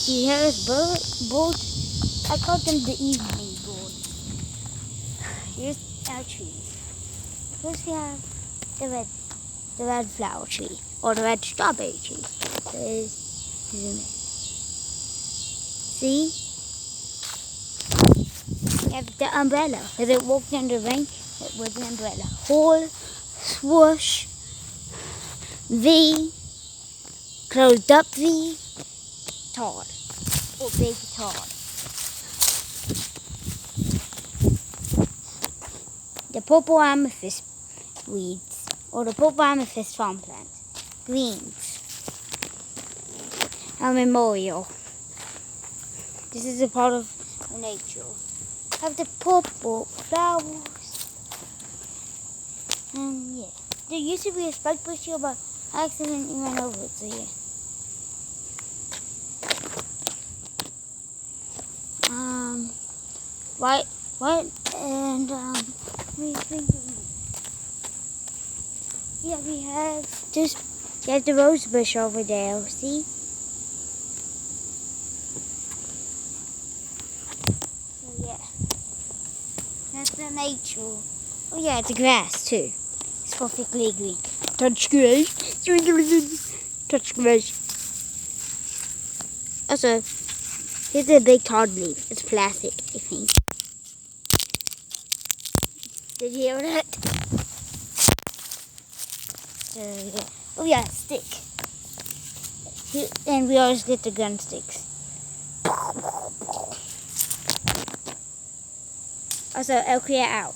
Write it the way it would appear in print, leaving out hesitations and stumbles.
See, here's birds. I call them the evening birds. Here's our trees. First we have the red flower tree, or the red strawberry tree. Zoom in. See? We have the umbrella. Because it walked in the rain, it was an umbrella. Hole, swoosh, V, closed up V, tall, or big tall. The purple amethyst weeds, or the purple amethyst farm plants. Greens. A memorial. This is a part of nature. Have the purple flowers. And yeah. There used to be a spike bush here, but I accidentally ran over it, so yeah. White, and yeah, we have the rose bush over there, see? So yeah, that's the nature. Oh yeah, it's grass too. It's perfectly green. Touch grass. Touch grass. Also, here's a big tall leaf. It's plastic, I think. Did you hear that? Yeah. Oh yeah, stick. And we always get the gun sticks. Also, Aircria out.